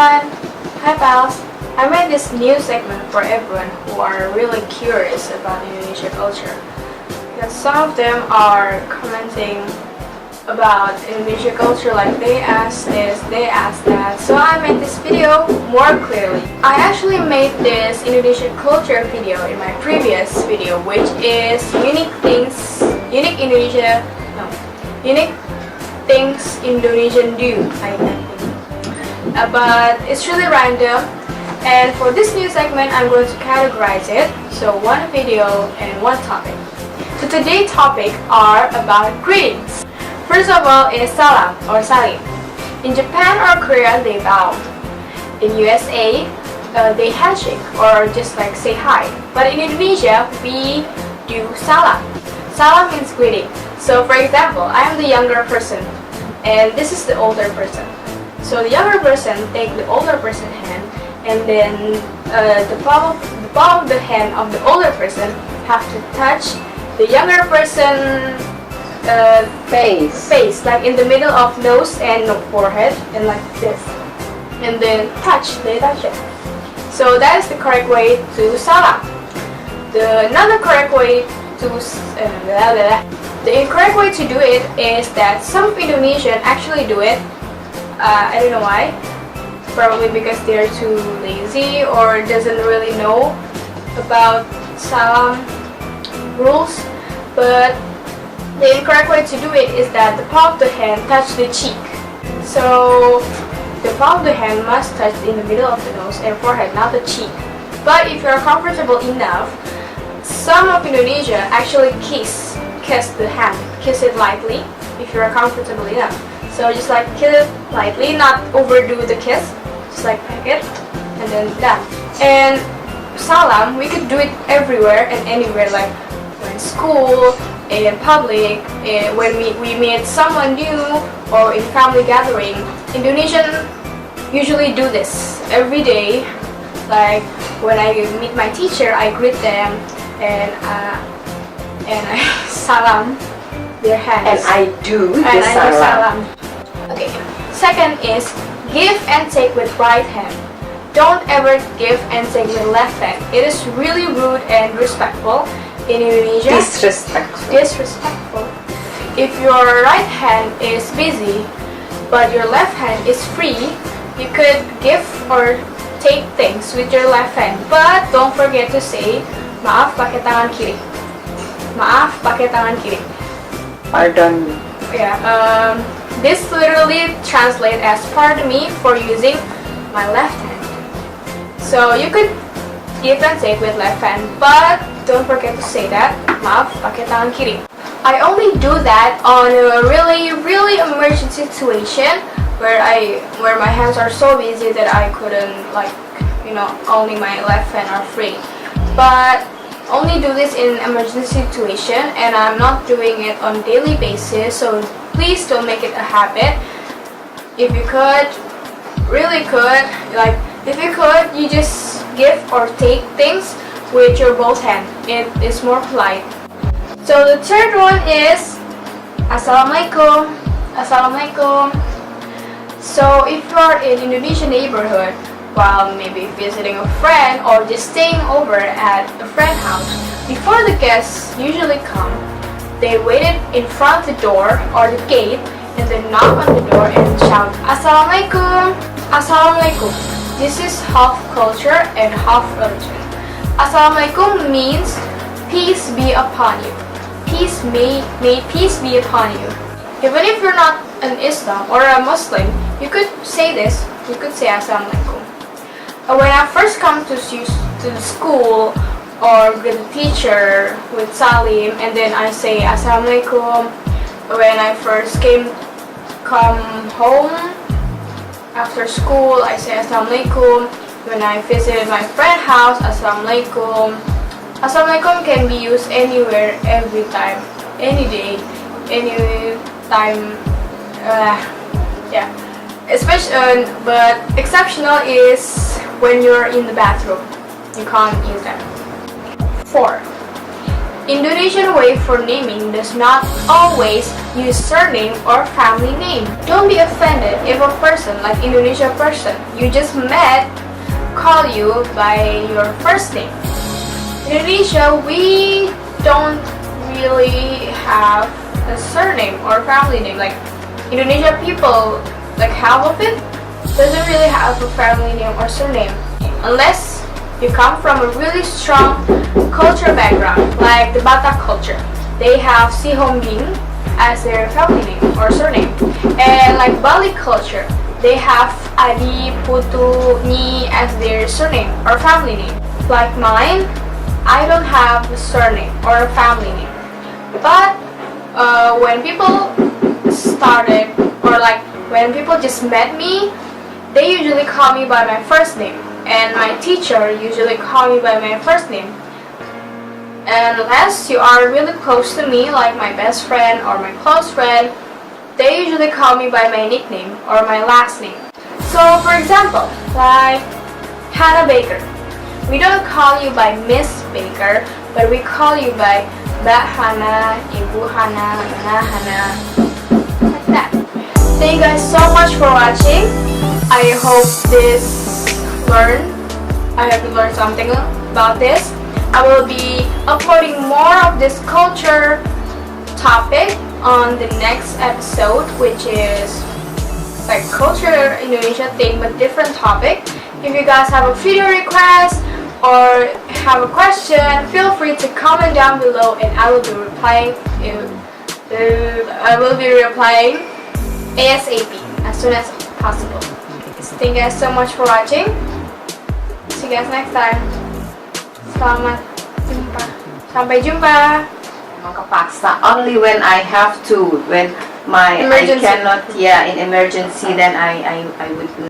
everyone! Hi pals! I made this new segment for everyone who are really curious about Indonesian culture. Because some of them are commenting about Indonesian culture, like they asked this, they asked that. So I made this video more clearly. I actually made this Indonesian culture video in my previous video, which is unique things Indonesian do, I think. But it's really random, and for this new segment I'm going to categorize it, so one video and one topic. So today's topic are about greetings. First of all is salam or salim. In Japan or Korea they bow. In USA they handshake or just like say hi. But in Indonesia we do salam. Salam means greeting. So for example, I am the younger person and this is the older person. So the younger person take the older person's hand, and then the palm of the hand of the older person have to touch the younger person face, like in the middle of nose and forehead, and like this, and then they touch it. So that is the correct way to salam. The incorrect way to do it is that some Indonesians actually do it. I don't know why. Probably because they're too lazy or doesn't really know about salam rules. But the incorrect way to do it is that the palm of the hand touch the cheek. So the palm of the hand must touch in the middle of the nose and forehead, not the cheek. But if you are comfortable enough, some of Indonesia actually kiss the hand, kiss it lightly if you are comfortable enough. So just like kiss it lightly, not overdo the kiss, just like peck it, and then done. And salam, we could do it everywhere and anywhere, like in school, in public, when we meet someone new, or in family gathering. Indonesian usually do this every day. Like when I meet my teacher, I greet them and I salam their hands. And I do salam. Okay. Second is give and take with right hand. Don't ever give and take with left hand. It is really rude and respectful in Indonesia. Disrespectful. If your right hand is busy but your left hand is free, you could give or take things with your left hand. But don't forget to say maaf pakai tangan kiri. Maaf pakai tangan kiri. Pardon me. Yeah. This literally translates as pardon me for using my left hand. So you could give and take with left hand, but don't forget to say that maaf pakai tangan kiri. I only do that on a really emergency situation where my hands are so busy that I couldn't, like, only my left hand are free. But only do this in emergency situation, and I'm not doing it on daily basis, so please don't make it a habit. If you could, you just give or take things with your both hands. It is more polite. So the third one is Assalamu'alaikum. Assalamu'alaikum. So if you are in Indonesian neighborhood, while maybe visiting a friend or just staying over at a friend's house, before the guests usually come, they waited in front of the door or the gate and then knock on the door and shout Assalamualaikum. Assalamualaikum. This is half culture and half religion. Assalamualaikum means peace be upon you. May peace be upon you. Even if you're not an Islam or a Muslim, you could say this. You could say Assalamualaikum. When I first come to the school or with the teacher with Salim, and then I say Assalamualaikum. When I first come home after school, I say Assalamualaikum. When I visited my friend's house, Assalamualaikum. Assalamualaikum can be used anywhere, every time, any day, any time. Yeah. But exceptional is when you're in the bathroom. You can't use that. 4. Indonesian way for naming does not always use surname or family name. Don't be offended if a person, like Indonesia person you just met, call you by your first name. In Indonesia, we don't really have a surname or family name. Like Indonesia people, like half of it doesn't really have a family name or surname, unless you come from a really strong culture background, like the Batak culture. They have Si Hombing as their family name or surname, and like Bali culture, they have Adi, Putu, Ni as their surname or family name. Like mine, I don't have a surname or a family name. But when people started, or like when people just met me, they usually call me by my first name, and my teacher usually call me by my first name. Unless you are really close to me, like my best friend or my close friend, they usually call me by my nickname or my last name. So for example, like Hannah Baker. We don't call you by Miss Baker, but we call you by Mbak Hannah, Ibu Hannah, Nana Hannah, like that. Thank you guys so much for watching. I hope I have learned something about this. I will be uploading more of this culture topic on the next episode, which is like culture Indonesia thing but different topic. If you guys have a video request or have a question, feel free to comment down below and I will be replying. ASAP as soon as possible. Thank you guys so much for watching. See you guys next time. Selamat jumpa. Sampai jumpa. Emang kepaksa. Only when I have to, when I Emergency. cannot, in emergency, then I would do.